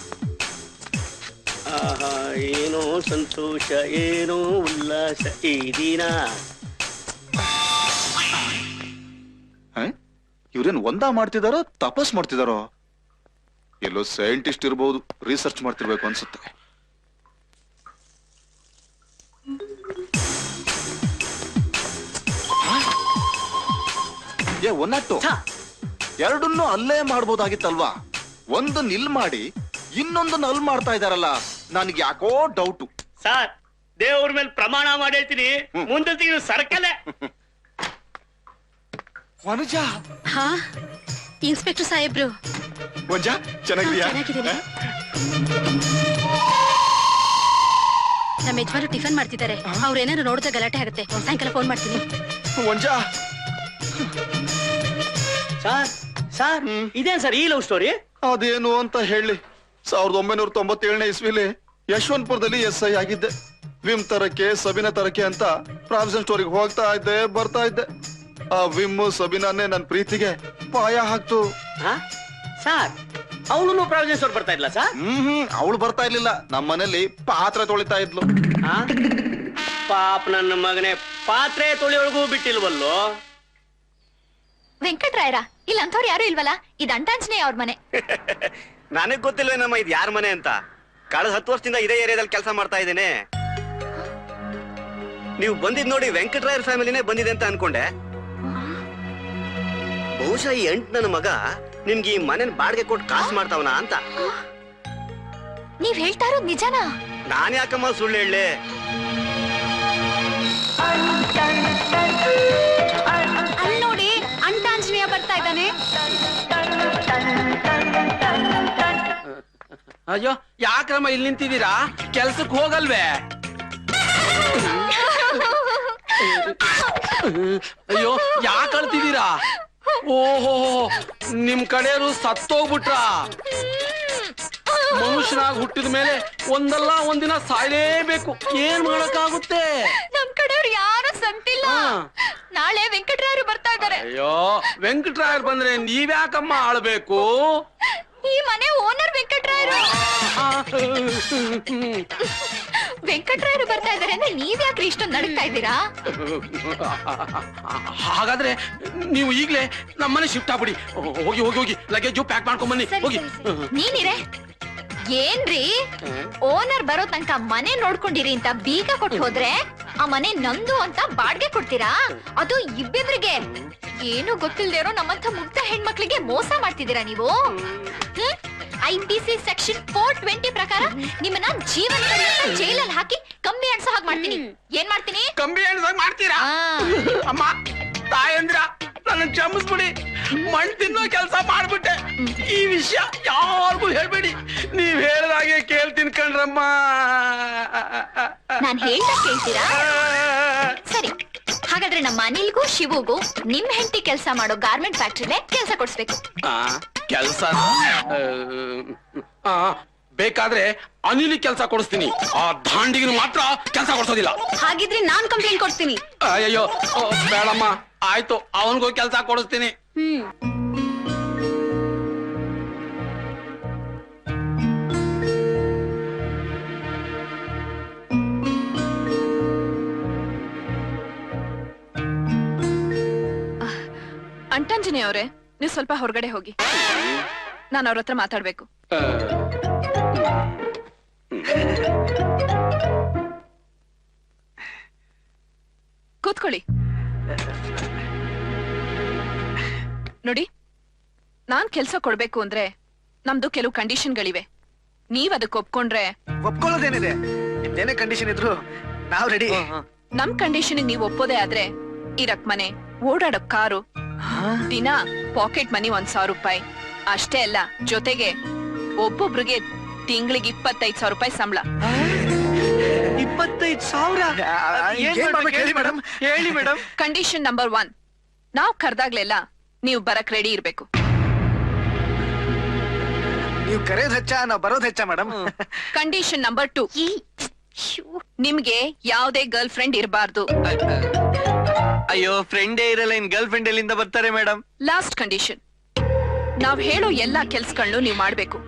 ಆಹಾ, ಏನೋ ಸಂತೋಷ, ಏನೋ ಉಲ್ಲಾಸ ಈ ದಿನ. ಇವ್ರೇನ್ ಒಂದ ಮಾಡ್ತಿದಾರೋ ತಪಸ್ ಮಾಡ್ತಿದಾರೋ? ಎಲ್ಲೋ ಸೈಂಟಿಸ್ಟ್ ಇರ್ಬೋದು, ರಿಸರ್ಚ್ ಮಾಡ್ತಿರ್ಬೇಕು ಅನ್ಸುತ್ತೆ. ಏ ಒನ್ನಟ್ಟು, ಎರಡನ್ನೂ ಅಲ್ಲೇ ಮಾಡ್ಬೋದಾಗಿತ್ತಲ್ವಾ? ಒಂದನ್ನ ಇಲ್ಲಿ ಮಾಡಿ ಇನ್ನೊಂದನ್ನ ಅಲ್ಲಿ ಮಾಡ್ತಾ ಇದಾರಲ್ಲ, ನನ್ಗೆ ಯಾಕೋ ಡೌಟು. ಸರ್, ದೇವ್ರ ಮೇಲೆ ಪ್ರಮಾಣ ಮಾಡಿ ಹೇಳ್ತೀನಿ, ಮುಂದೆ ತಿಂಗಳು ಸರ್ಕಲೆ. ವನಜ, ಹಾ ಇನ್ಸ್ಪೆಕ್ಟರ್ ಸಾಹೇಬ್ರು, ವನಜ ಚೆನ್ನಾಗಿದ್ಯಾ? ನಮ್ಮ ಯಜಮಾನರು ಟಿಫನ್ ಮಾಡ್ತಿದ್ದಾರೆ. ಅವ್ರೇನಾದ್ರು ನೋಡಿದ್ರೆ ಗಲಾಟೆ ಆಗುತ್ತೆ. ಸಾಯಂಕಾಲ ಫೋನ್ ಮಾಡ್ತೀನಿ. ವನಜ, ಸರ್ ಇದೇನ್ ಸರ್ ಈ ಲವ್ ಸ್ಟೋರಿ? ಅದೇನು ಅಂತ ಹೇಳಿ, 1997ನೇ ಇಸ್ವಿಲಿ ಯಶವಂತಪುರದಲ್ಲಿ SI ಆಗಿದ್ದೆ. ವಿಮ್ ತರಕ್ಕೆ ಸಬಿನ ತರಕ್ಕೆ ಅಂತ ಪ್ರಾವಿಷನ್ ಸ್ಟೋರಿಗೆ ಹೋಗ್ತಾ ಇದ್ದೆ, ಬರ್ತಾ ಇದ್ದೆ. ಆ ವಿಮ್ ಸಬಿನಾನೇ ನನ್ ಪ್ರೀತಿಗೆ ಪಾಯ ಹಾಕ್ತು. ಸರ್ ಅವಳು ಪ್ರಾವಿಷನ್ ಸ್ಟೋರ್ ಬರ್ತಾ ಇಲ್ಲ ಸರ್? ಅವಳು ಬರ್ತಾ ಇರ್ಲಿಲ್ಲ, ನಮ್ಮ ಮನೇಲಿ ಪಾತ್ರೆ ತೊಳಿತಾ ಇದ್ಲು. ಪಾಪ ನನ್ನ ಮಗನೇ, ಪಾತ್ರೆ ತೊಳೆಯೊಳಗೂ ಬಿಟ್ಟಿಲ್ವಲ್ಲೋ. ವೆಂಕಟ್ರಾಯರ ಇಲ್ಲ ಅಂತವ್ರು ಯಾರು ಇಲ್ವಲ್ಲ? ಇದು ಅಂಟಾಂಜನೇಯ ಅವ್ರ ಮನೆ. ನನಗ್ ಗೊತ್ತಿಲ್ವೇನಮ್ಮ ಇದು ಯಾರ ಮನೆ ಅಂತ. ಕಳೆದ 10 ವರ್ಷದಿಂದ ಇದೇ ಏರಿಯಾದಲ್ಲಿ ಕೆಲಸ ಮಾಡ್ತಾ ಇದ್ದೇನೆ. ನೀವು ಬಂದಿದ್ ನೋಡಿ ವೆಂಕಟರಾಯರ್ ಫ್ಯಾಮಿಲಿನೇ ಬಂದಿದೆ ಅಂತ ಅನ್ಕೊಂಡೆ. ಬಹುಶಃ ಈ ನನ್ನ ಮಗ ನಿಮ್ಗೆ ಈ ಮನೇನ್ ಬಾಡಿಗೆ ಕೊಟ್ಟು ಕಾಸು ಮಾಡ್ತಾವನ ಅಂತ. ನೀವ್ ಹೇಳ್ತಾ ಇರೋದು ನಿಜನಾ? ನಾನ್ ಯಾಕಮ್ಮ ಸುಳ್ಳು ಹೇಳಿ? ಅಲ್ಲಿ ನೋಡಿ, ಅಂಟಾಂಜನೇಯ ಬರ್ತಾ ಇದ್ದಾನೆ. ಅಯ್ಯೋ, ಯಾಕ್ರಮ್ಮ ಇಲ್ಲಿ ನಿಂತಿದ್ದೀರಾ? ಕೆಲ್ಸಕ್ಕೆ ಹೋಗಲ್ವೇ? ಅಯ್ಯೋ, ಯಾಕೆ ಅಳ್ತಿದ್ದೀರಾ? ಓಹೋ, ನಿಮ್ ಕಡೆಯವರು ಸತ್ತೋಗ್ಬಿಟ್ರ? ಮನುಷ್ಯನಾಗಿ ಹುಟ್ಟಿದ ಮೇಲೆ ಒಂದಲ್ಲ ಒಂದಿನ ಸಾಯ್ಲೇಬೇಕು. ಏನ್ ಮಾಡಕ್ಕಾಗುತ್ತೆ? ನಮ್ ಕಡೆಯವ್ರು ಯಾರು ಸತ್ತಿಲ್ಲ. ನಾಳೆ ವೆಂಕಟರಾಯರು ಬರ್ತಾ ಇದ್ದಾರೆ. ಅಯ್ಯೋ, ವೆಂಕಟರಾಯರ್ ಬಂದ್ರೆ ನೀವ್ಯಾಕಮ್ಮ ಆಳ್ಬೇಕು? ಈ ಮನೆ ಓನರ್ ವೆಂಕಟರಾಯರು. ವೆಂಕಟರಾಯರು ಬರ್ತಾ ಇದಾರೆ ಅಂದ್ರೆ ನೀವ್ಯಾಕ್ರಿ ಇಷ್ಟೊಂದು ನಡುಕ್ತಾ ಇದ್ದೀರಾ? ಹಾಗಾದ್ರೆ ನೀವು ಈಗ್ಲೇ ನಮ್ಮನೆ ಶಿಫ್ಟ್ ಆಗ್ಬಿಡಿ. ಹೋಗಿ ಹೋಗಿ ಹೋಗಿ ಲಗೇಜು ಪ್ಯಾಕ್ ಮಾಡ್ಕೊಂಡ್ ಬನ್ನಿ. ಹೋಗಿ. ನೀನಿರೆ ಏನ್ರಿ, ಓನರ್ ಬರೋ ತನಕ ಮನೆ ನೋಡ್ಕೊಂಡಿರಿ ಅಂತ ಬೀಗ ಕೊಟ್ಟು ಹೋದ್ರೆ ಆ ಮನೆ ನಂದು ಅಂತ ಬಾಡ್ಗೆ ಕೊಡ್ತೀರಾ? ಅದು ಇಬ್ಬಿಬ್ರಿಗೆ. ಏನು ಗೊತ್ತಿಲ್ದೇ ಇರೋ ನಮ್ಮಂತ ಮುಗ್ಧ ಹೆಣ್ಮಕ್ಳಿಗೆ ಮೋಸ ಮಾಡ್ತಿದ್ದೀರಾ ನೀವು. IPC ಸೆಕ್ಷನ್ 420 ಪ್ರಕಾರ ನಿಮ್ಮನ್ನ ಜೀವನ ಜೈಲಲ್ಲಿ ಹಾಕಿ ಕಂಬಿ ಅಣ್ಸೋ ಹಾಗೆ ಮಾಡ್ತೀನಿ. ಏನ್ ಮಾಡ್ತೀನಿ? ಕಂಬಿ ಎಣ್ಸಾಗ್ ಮಾಡ್ತೀರಾ? ಅಮ್ಮ ತಾಯಂದ್ರ ನನ್ನ ಕ್ಷಮಿಸ್ಬಿಡಿ, ಮಣ್ ತಿನ್ನೋ ಕೆಲಸ ಮಾಡ್ಬಿಟ್ಟೆ. ಈ ವಿಷಯ ಯಾರಿಗೂ ಹೇಳ್ಬೇಡಿ. ನೀವ್ ಹೇಳ್ದಾಗೆ ಕೇಳ್ತೀನಿ ಕಣ್ರಮ್ಮ. ನಾನ್ ಹೇಳ್ದ ಕೇಳ್ತೀರಾ? ಸರಿ, ಹಾಗಾದ್ರೆ ನಮ್ಮ ಅನಿಲ್ಗೂ ಶಿವುಗೂ ನಿಮ್ ಹೆಂಡತಿ ಕೆಲಸ ಮಾಡೋ ಗಾರ್ಮೆಂಟ್ ಫ್ಯಾಕ್ಟ್ರಿಲೇ ಕೆಲಸ ಕೊಡ್ಸ್ಬೇಕು. ಕೆಲಸ ಬೇಕಾದ್ರೆ ಅನಿಲ್ ಕೆಲಸ ಕೊಡಿಸ್ತೀನಿ. ಆ ದಾಂಡಿಗೆ ಮಾತ್ರ ಕೆಲಸ ಕೊಡ್ಸೋದಿಲ್ಲ. ಹಾಗಿದ್ರೆ ನಾನ್ ಕಂಪ್ಲೇಂಟ್ ಕೊಡ್ತೀನಿ. ಅಯ್ಯೋ ಬೇಡಮ್ಮ, ಆಯ್ತು, ಅವನಿಗೂ ಕೆಲಸ ಕೊಡಿಸ್ತೀನಿ. ಅಂಟಾಂಜನೇಯ ಅವರೇ, ನೀವು ಸ್ವಲ್ಪ ಹೊರಗಡೆ ಹೋಗಿ, ನಾನು ಅವ್ರ ಹತ್ರ ಮಾತಾಡ್ಬೇಕು. ಕೂತ್ಕೊಳ್ಳಿ. ನೋಡಿ, ನಾನ್ ಕೆಲ್ಸ ಕೊಡ್ಬೇಕು ಅಂದ್ರೆ ನಮ್ದು ಕೆಲವು ಕಂಡೀಷನ್ಗಳಿವೆ. ನೀವ್ ಅದಕ್ಕೆ ಒಪ್ಕೊಂಡ್ರೆ. ಒಪ್ಕೊಳ್ಳೋದೇನಿದೆ? ನಿಮ್ದೇನೇ ಕಂಡೀಷನ್ ಇದ್ರು ನಾವ್ ರೆಡಿ. ನಮ್ ಕಂಡೀಷನ್ ನೀವ್ ಒಪ್ಪೋದೇ ಆದ್ರೆ ಇರಕ್ ಮನೆ, ಓಡಾಡೋ ಕಾರು, ದಿನ ಪಾಕೆಟ್ ಮನಿ 1,000 ರೂಪಾಯಿ ಅಷ್ಟೇ ಅಲ್ಲ, ಜೊತೆಗೆ ಒಬ್ಬೊಬ್ರಿಗೆ ತಿಂಗಳಿಗೆ 25,000 ರೂಪಾಯಿ ಸಂಬಳ. 25,000? ಹೇಳಿ ಮೇಡಮ್. ಕಂಡೀಷನ್ ನಂಬರ್ 1, ನಾವ್ ಕರ್ದಾಗ್ಲೆಲ್ಲ ನೀವು ಬರಕ್ ರೆಡಿ ಇರ್ಬೇಕು. ನೀವು ಕರೆಯೋದ್ ಹೆಚ್ಚ, ನಾವ್ ಬರೋದ್ ಹೆಚ್ಚ ಮೇಡಮ್. ಕಂಡೀಷನ್ ನಂಬರ್ 2, ನಿಮ್ಗೆ ಯಾವ್ದೇ ಗರ್ಲ್ ಫ್ರೆಂಡ್ ಇರಬಾರ್ದು. ಅಯ್ಯೋ, ಫ್ರೆಂಡೇ ಇರಲ್ಲ, ಇನ್ ಗರ್ಲ್ ಫ್ರೆಂಡ್ ಎಲ್ಲಿಂದ ಬರ್ತಾರೆ ಮೇಡಮ್? ಲಾಸ್ಟ್ ಕಂಡೀಷನ್, ನಾವ್ ಹೇಳೋ ಎಲ್ಲಾ ಕೆಲ್ಸಗಳನ್ನು ನೀವು ಮಾಡ್ಬೇಕು.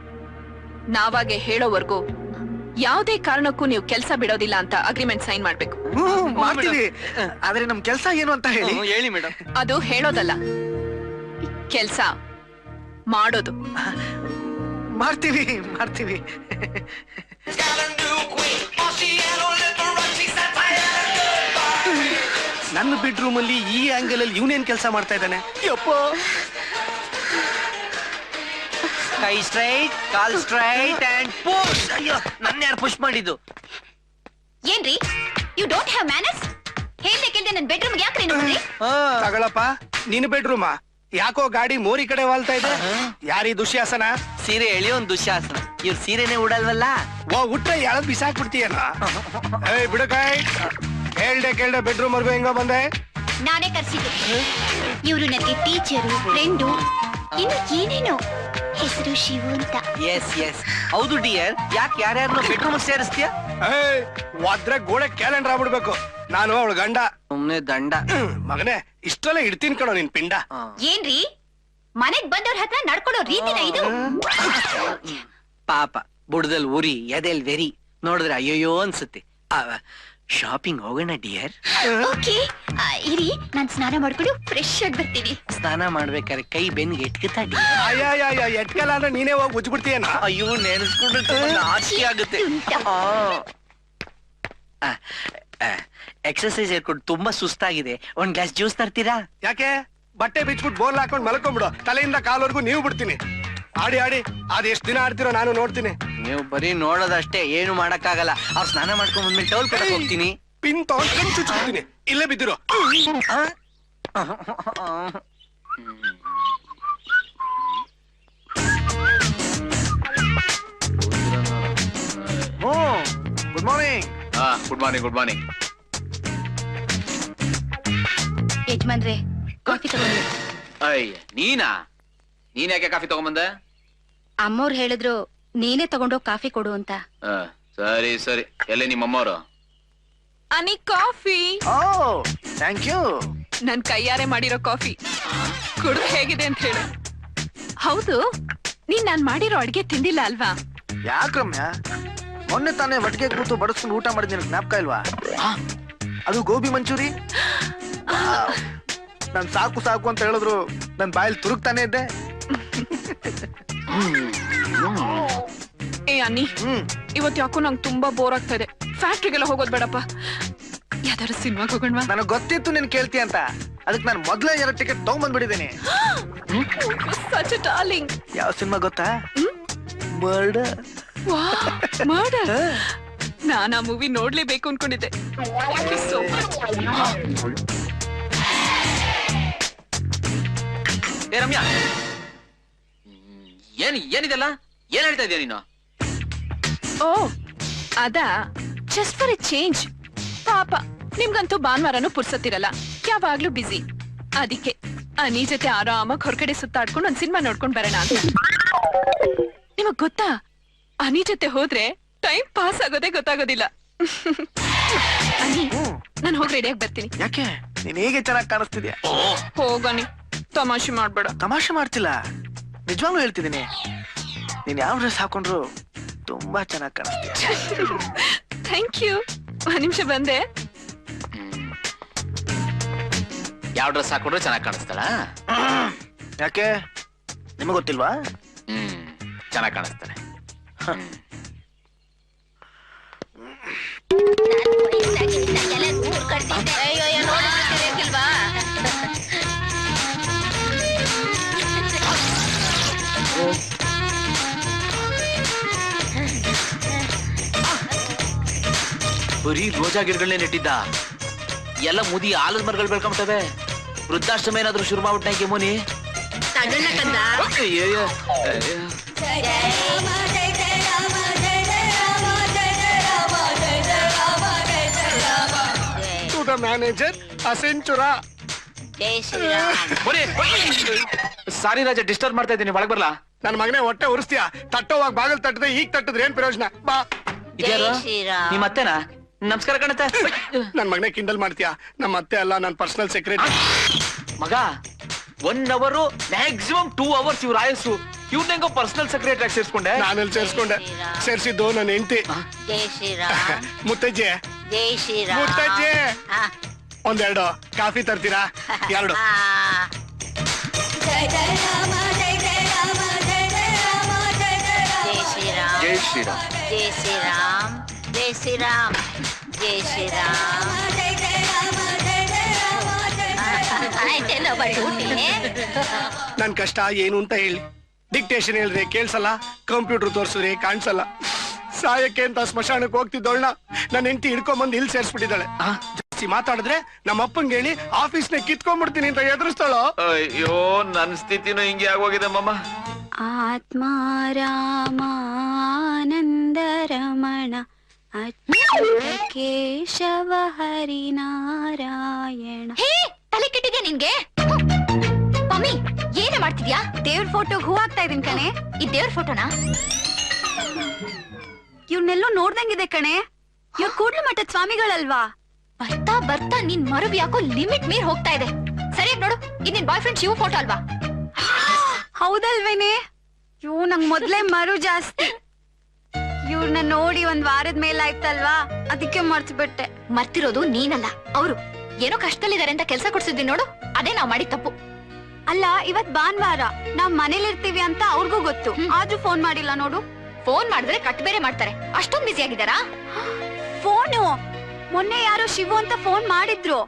ನಾವಾಗೆ ಹೇಳೋವರ್ಗೂ ಯಾವ್ದೇ ಕಾರಣಕ್ಕೂ ನೀವು ಕೆಲ್ಸ ಬಿಡೋದಿಲ್ಲ ಅಂತ ಅಗ್ರಿಮೆಂಟ್ ಸೈನ್ ಮಾಡ್ಬೇಕು. ಮಾಡ್ತೀವಿ, ಆದ್ರೆ ನಮ್ ಕೆಲ್ಸ ಏನು ಅಂತ ಹೇಳಿ. ಹೇಳಿ ಮೇಡಮ್. ಅದು ಹೇಳೋದಲ್ಲ, ಕೆಲ್ಸ ಮಾಡೋದು. ಮಾಡ್ತೀವಿ ಮಾಡ್ತೀವಿ. ನನ್ನ ಬೆಡ್ರೂಮ್ ಅಲ್ಲಿ ಈ ಆಂಗಲ್ ಅಲ್ಲಿ ಇವನೇನ್ ಕೆಲಸ ಮಾಡ್ತಾ ಇದ್ದಾನೆ? ಯಪ್ಪ, ಕೈ straight, call straight and push. ಅಯ್ಯೋ, ನನ್ನ ಯಾರು ಪುಷ್ ಮಾಡಿದ್ದು? ಏನ್ರಿ ಯು ಡೋಂಟ್ ಹ್ಯಾವ್ ಮ್ಯಾನರ್ಸ್? ಹೇಳ್ದೆ ಕೇಳ್ದೆ ನನ್ ಬೆಡ್ರೂಮ್ ಯಾಕ್ರಿ ನೋಡ್ರಿ? ತಗಳಪ್ಪ, ನಿನ್ ಬೆಡ್ರೂಮಾ? ಯಾಕೋ ಗಾಡಿ ಮೋರಿ ಕಡೆ ವಾಲ್ತಾ ಇದೆ. ಯಾರೀ ದುಶ್ಯಾಸನ? ಸೀರೆ ಎಳಿ ಒಂದ್ ದುಶ್ಯಾಸನ. ಇವ್ರ ಸೀರೆನೆ ಉಡಲ್ವಲ್ಲ. ಉಟ್ರೆ ಎಳದ್ ಬಿಸಾಕ್ಬಿಡ್ತೀಯನ? ಏಯ್ ಬಿಡಕಾಯ್, ಕೇಳ್ದೆ ಬೆಡ್ರೂಮ್ ವರ್ಗು ಹೆಂಗ ಬಂದೆ? ನಾನೇ ಕರ್ಸಿದ್ದು. ಇವ್ರು ನನಗೆ ಟೀಚರು, ಫ್ರೆಂಡು, ಇನ್ನು ಏನೇನೋ. ಹೆಸರು ಶಿವು ಅಂತ. ಎಸ್ ಎಸ್ ಹೌದು ಡಿಯರ್. ಯಾಕೆ ಯಾರ್ಯಾರನ್ನ ಬೆಡ್ರೂಮ್ ಸೇರಿಸ್ತೀಯ? ಏಯ್, ಒದ್ರೆ ಗೋಡೆ ಕ್ಯಾಲೆಂಡರ್ ಆಗ್ಬಿಡ್ಬೇಕು. ನಾನು ಅವಳ ಗಂಡ. ಸುಮ್ನೆ ದಂಡ. ಮಗನೇ, ಇಷ್ಟೆಲ್ಲ ಇಡ್ತೀನಿ ಕಣೋ ನಿನ್ ಪಿಂಡ. ಏನ್ರಿ ಮನೆಗ್ ಬಂದವ್ರ ಹತ್ರ ನಡ್ಕೊಳ್ಳೋ ರೀತಿನ ಇದು? ಪಾಪ ಬುಡದಲ್ಲಿ ಉರಿ, ಎದೆಲ್ ವೆರಿ ನೋಡಿದ್ರೆ ಅಯ್ಯೋಯ್ಯೋ ಅನ್ಸುತ್ತೆ. ಶಾಪಿಂಗ್ ಹೋಗೋಣ ಡಿಯರ್? ಓಕೆ, ಇರಿ ನಾನ್ ಸ್ನಾನ ಮಾಡ್ಕೊಂಡು ಫ್ರೆಶ್ ಆಗಿ ಬರ್ತೀನಿ. ಸ್ನಾನ ಮಾಡ್ಬೇಕಾದ್ರೆ ಕೈ ಬೆನ್ನಿಗೆ ಎಟ್ಕುತ್ತಾ ಡಿಯರ್? ಅಯ್ಯ ಎಟ್ಕಲ್ಲ ಅಂದ್ರೆ ನೀನೇ ಹೋಗಿ ಉಜ್ಬಿಡ್ತೀಯನ? ಅಯ್ಯೋ, ನೆನೆಸ್ಕೊಂಡ್ರೆ ನಾಚಿಕೆ ಆಗುತ್ತೆ. ಎಕ್ಸರ್ಸೈಸ್ ಹೇಳ್ಕೊಂಡು ತುಂಬಾ ಸುಸ್ತಾಗಿದೆ. ಒಂದ್ ಗ್ಲಾಸ್ ಜ್ಯೂಸ್ ತರ್ತೀರಾ? ಯಾಕೆ? ಬಟ್ಟೆ ಬಿಚ್ಬಿಟ್ಟು ಬೋರ್ಲ್ ಹಾಕೊಂಡ್ ಮಲ್ಕೊಂಡ್ಬಿಡು. ತಲೆಯಿಂದ ಕಾಲ್ವರೆಗೂ ನೀವು ಬಿಡ್ತೀನಿ. ಆಡಿ ಅದ್ ಎಷ್ಟ್ ದಿನ ಆಡ್ತಿರೋ ನಾನು ನೋಡ್ತೀನಿ. ನೀವು ಬರೀ ನೋಡೋದಷ್ಟೇ, ಏನು ಮಾಡಕ್ಕಾಗಲ್ಲ. ಅವ್ರು ಸ್ನಾನ ಮಾಡ್ಕೊಂಡ್ ಬಂದ್ಮೇಲೆ ಟೌಲ್ ಕೊಡಕ್ ಹೋಗ್ತೀನಿ. ಪಿನ್ ತಗೊಂಡ್ ಕಣ್ ಚುಚ್ಬಿಡ್ತೀನಿ. ಇಲ್ಲೇ ಬಿದ್ದಿರೋ. Good morning. Good morning. Good morning. ಯಜಮಾನ್ರೆ, ಕಾಫಿ ತಗೊಂಡು. ಅಯ್ಯ, ನೀನ್ ಯಾಕೆ ಕಾಫಿ ತಗೊಂಬಂದ? ಅಮ್ಮವ್ರು ಹೇಳಿದ್ರು ನೀನೇ ತಗೊಂಡೋಗ್ ಕಾಫಿ ಕೊಡು ಅಂತ. ಸರಿ ಸರಿ. ಎಲ್ಲಿ ನಿಮ್ಮಮ್ಮವ್ರು? ಅನಿ ಕಾಫಿ. ಓ ಥ್ಯಾಂಕ್ ಯು. ನನ್ ಕೈಯಾರೆ ಮಾಡಿರೋ ಕಾಫಿ ಕುಡ್ದು ಹೇಗಿದೆ ಅಂತ ಹೇಳು. ಹೌದು, ನೀನ್ ನಾನ್ ಮಾಡಿರೋ ಅಡ್ಗೆ ತಿಂದಿಲ್ಲ ಅಲ್ವಾ? ಯಾಕ್ರಮ್ಯ, ಮೊನ್ನೆ ತಾನೇ ಒಟ್ಟಿಗೆ ಕೂತು ಬಡಿಸ್ಕೊಂಡು ಊಟ ಮಾಡಿದ್ ನಿನಗೆ ಜ್ಞಾಪಕ ಇಲ್ವಾ? ಅದು ಗೋಬಿ ಮಂಚೂರಿ. ನಾನ್ ಸಾಕು ಸಾಕು ಅಂತ ಹೇಳಿದ್ರು ನನ್ ಬಾಯಲ್ಲಿ ತುರುಕ್ತಾನೆ ಇದ್ದೆ. ಏ ಅನ್ನಿ, ಇವತ್ ಯಾಕೋ ನಂಗೆ ತುಂಬಾ ಬೋರ್ ಆಗ್ತಾ ಇದೆ. ಫ್ಯಾಕ್ಟ್ರಿಗೆಲ್ಲ ಹೋಗೋದ್ ಬೇಡಪ್ಪ, ಯಾವ್ದಾದ್ರು ಸಿನಿಮಾಗ್ ಹೋಗೋಣವಾ? ನನಗ್ ಗೊತ್ತಿತ್ತು ನೀನ್ ಕೇಳ್ತಿ ಅಂತ, ಅದಕ್ಕೆ ನಾನು ಮೊದ್ಲೇ 2 ಟಿಕೆಟ್ ತಗೊಂಡ್ಬಂದ್ಬಿಟ್ಟಿದ್ದೀನಿ. Such a darling. ಯಾವ ಸಿನಿಮಾ ಗೊತ್ತಾ? ಮರ್ಡರ್. ಮರ್ಡರ್? ನಾನ್ ಆ ಮೂವಿ ನೋಡ್ಲೇಬೇಕು ಅನ್ಕೊಂಡಿದ್ದೆ. So much. ಏ ರಮ್ಯಾ, ಏನಿದೆಲ್ಲ? ಏನ್ ಹೇಳ್ತಾ ಇದೀಯ ನೀನು? ಓ ಅದಾ, ಜಸ್ಟ್ ಫಾರ್ ಎ ಚೇಂಜ್. ಪಾಪ ನಿಮ್ಗಂತೂ ಭಾನುವಾರನೂ ಪುರ್ಸತ್ತಿರಲ್ಲ, ಯಾವಾಗ್ಲೂ ಬಿಸಿ. ಅದಕ್ಕೆ ಅನಿ ಜೊತೆ ಆರಾಮಾಗಿ ಹೊರಗಡೆ ಸುತ್ತಾಡ್ಕೊಂಡು ಒಂದ್ ಸಿನಿಮಾ ನೋಡ್ಕೊಂಡ್ ಬರೋಣ ಅಂತ. ನಿಮಗ್ ಗೊತ್ತಾ, ಅನಿ ಜೊತೆ ಹೋದ್ರೆ ಟೈಮ್ ಪಾಸ್ ಆಗೋದೇ ಗೊತ್ತಾಗೋದಿಲ್ಲ. ಅನಿ, ನಾನು ಹೋಗಿ ರೆಡಿಯಾಗಿ ಬರ್ತೀನಿ. ಯಾಕೆ? ನೀನ್ ಹೇಗೆ ಚೆನ್ನಾಗಿ ಕಾಣಿಸ್ತಿದ್ಯಾ? ಹೋಗನಿ, ತಮಾಷೆ ಮಾಡ್ಬೇಡ. ತಮಾಷೆ ಮಾಡ್ತಿಲ್ಲ, ನಿಜವಾಗ್ಲೂ ಹೇಳ್ತಿದ್ದೀನಿ. ನೀನ್ ಯಾವ ಡ್ರೆಸ್ ಹಾಕೊಂಡ್ರು ತುಂಬಾ ಚೆನ್ನಾಗಿ ಕಾಣಿಸ್ತೀಯ. Thank you. ಒಂದ್ ನಿಮಿಷ ಬಂದೆ. ಯಾವ ಡ್ರೆಸ್ ಹಾಕೊಂಡ್ರೆ ಚೆನ್ನಾಗಿ ಕಾಣಿಸ್ತಾಳ? ಯಾಕೆ ನಿಮಗ್ ಗೊತ್ತಿಲ್ವಾ? ಚೆನ್ನಾಗಿ ಕಾಣಿಸ್ತಾಳೆ. ಬರೀ ರೋಜಾ ಗಿಡಗಳನ್ನೇ ನೆಟ್ಟಿದ್ದ. ಎಲ್ಲ ಮುದಿ ಆಲದ ಮರಗಳು ಬೆಳ್ಕೊಂಬಿಟ್ಟವೆ. ವೃದ್ಧಾಶ್ರಮ ಏನಾದ್ರು ಶುರು ಮಾಡ್ಬಿಟ್ಟ Muni. To the manager Accenture. Sorry Raja, disturb ಮಾಡ್ತಾ ಇದ್ದೀನಿ, ಒಳಗ್ ಬರ್ಲಾ? ನನ್ ಮಗನೇ ಹೊಟ್ಟೆ ಉರಿಸ್ತೀಯ. ತಟ್ಟೋವಾಗ ಬಾಗಲ್ ತಟ್ಟದೆ ಈಗ ತಟ್ಟಿದ್ರೆ ಏನ್ ಪ್ರಯೋಜನ? ಬಾ. ಇದ್ಯಾರು? ನಿಮ್ಮ ಅತ್ತೆನಾ? ನಮಸ್ಕಾರ ಕಣತೆ. ನನ್ ಮಗನೇ ಕಿಂಡಲ್ ಮಾಡ್ತೀಯಾ? ನಮ್ಮ ಅತ್ತೆ ಅಲ್ಲ, ನನ್ ಪರ್ಸನಲ್ ಸೆಕ್ರೆಟರಿ. ಮಗ 1 hour ಮ್ಯಾಕ್ಸಿಮಮ್ 2 hours ಇವ್ರ ಆಯಸ್ಸು. ಇವ್ನೆಂಗೋ ಪರ್ಸನಲ್ ಸೆಕ್ರೆಟರಿ ಆಗಿ ಸೇರ್ಸ್ಕೊಂಡೆ. ನಾನೆಲ್ಲಿ ಸೇರ್ಸ್ಕೊಂಡೆ? ಸೇರ್ಸಿದ್ದು ನನ್ನ ಹೆಂಡತಿ ಮುತ್ತಜ್ಜಿ. ಮುತ್ತಜ್ಜಿ, 1 2 ಕಾಫಿ ತರ್ತೀರಾ? 2. ಜೈ ಶ್ರೀರಾಮ್. ಜೈ ಶ್ರೀರಾಮ್ ಜೈ ಶ್ರೀರಾಮ್ ಜೈ ಶ್ರೀರಾಮ್ ಆಯ್ತೆಲ್ಲ ಬಡ್ಡಿ ನನ್ ಕಷ್ಟ ಏನು ಅಂತ ಹೇಳಿ. ಡಿಕ್ಟೇಷನ್ ಹೇಳಿದ್ರೆ ಕೇಳ್ಸಲ್ಲ, ಕಂಪ್ಯೂಟರ್ ತೋರ್ಸಿದ್ರೆ ಕಾಣಿಸಲ್ಲ. ಸಾಯಕ್ಕೆ ಅಂತ ಸ್ಮಶಾನಕ್ಕೆ ಹೋಗ್ತಿದ್ದೋಳ್ನ ನನ್ನ ಹೆಂಡತಿ ಹಿಡ್ಕೊಂಬಂದು ಇಲ್ಲಿ ಸೇರ್ಸ್ಬಿಟ್ಟಿದ್ದಾಳೆ. ಜಾಸ್ತಿ ಮಾತಾಡಿದ್ರೆ ನಮ್ಮ ಅಪ್ಪಂಗೆ ಹೇಳಿ ಆಫೀಸ್ನ ಕಿತ್ಕೊಂಡ್ಬಿಡ್ತೀನಿ ಅಂತ ಎದುರಿಸ್ತಾಳೋ. ಅಯ್ಯೋ ನನ್ ಸ್ಥಿತಿನೂ ಹಿಂಗೆ ಆಗೋಗಿದೆ ಮಮ್ಮ. ಆತ್ಮ ರಾಮಾನಂದ ರಮಣ ಕೇಶವ ಹರಿನಾರಾಯಣ. ಹೇ ತಲೆ ಕೆಟ್ಟಿದ್ಯಾ ನಿನ್ಗೆ? ಮಮ್ಮಿ ಏನೇ ಮಾಡ್ತಿದ್ಯಾ? ದೇವ್ರ ಫೋಟೋಗ್ ಹೂ ಹಾಕ್ತಾ ಇದೀನಿ ಕಣೆ. ಈ ದೇವ್ರ ಫೋಟೋನಾ? ಇವ್ನೆಲ್ಲೋ ನೋಡ್ದಂಗಿದೆ ಕಣೆ. ಇವ್ರ ಕೂಡ್ಲು ಮಠದ ಸ್ವಾಮಿಗಳಲ್ವಾ? ಬರ್ತಾ ಬರ್ತಾ ನಿನ್ ಮರಬ್ ಯಾಕೋ ಲಿಮಿಟ್ ಮೀರ್ ಹೋಗ್ತಾ ಇದೆ. ಸರಿಯಾಗಿ ನೋಡು, ಇದು ನಿನ್ ಬಾಯ್ ಫ್ರೆಂಡ್ ಶಿವ ಫೋಟೋ ಅಲ್ವಾ? ಹೌದಲ್ವೇನೆ? ಇವ್ ನಂಗ್ ಮೊದ್ಲೇ ಮರು ಜಾಸ್ತಿ. ಇವ್ರನ್ನ ನೋಡಿ ಒಂದ್ ವಾರದ ಮೇಲಾಯ್ತಲ್ವಾ, ಅದಕ್ಕೆ ಮರ್ತು ಬಿಟ್ಟೆ. ಮರ್ತಿರೋದು ನೀನಲ್ಲ, ಅವರು ಏನೋ ಕಷ್ಟದಲ್ಲಿದ್ದಾರೆ ಅಂತ ಕೆಲಸ ಕೊಡ್ಸಿದ್ವಿ ನೋಡು, ಅದೇ ನಾವ್ ಮಾಡಿದ ತಪ್ಪು. ಅಲ್ಲ, ಇವತ್ ಭಾನುವಾರ ನಾವ್ ಮನೇಲಿರ್ತೀವಿ ಅಂತ ಅವ್ರಿಗೂ ಗೊತ್ತು, ಆದ್ರೂ ಫೋನ್ ಮಾಡಿಲ್ಲ ನೋಡು. ಫೋನ್ ಮಾಡಿದ್ರೆ ಕಟ್ ಬೇರೆ ಮಾಡ್ತಾರೆ, ಅಷ್ಟೊಂದ್ ಬಿಸಿ ಆಗಿದಾರಾ? ಫೋನು ಮೊನ್ನೆ ಯಾರೋ ಶಿವು ಅಂತ ಫೋನ್ ಮಾಡಿದ್ರು,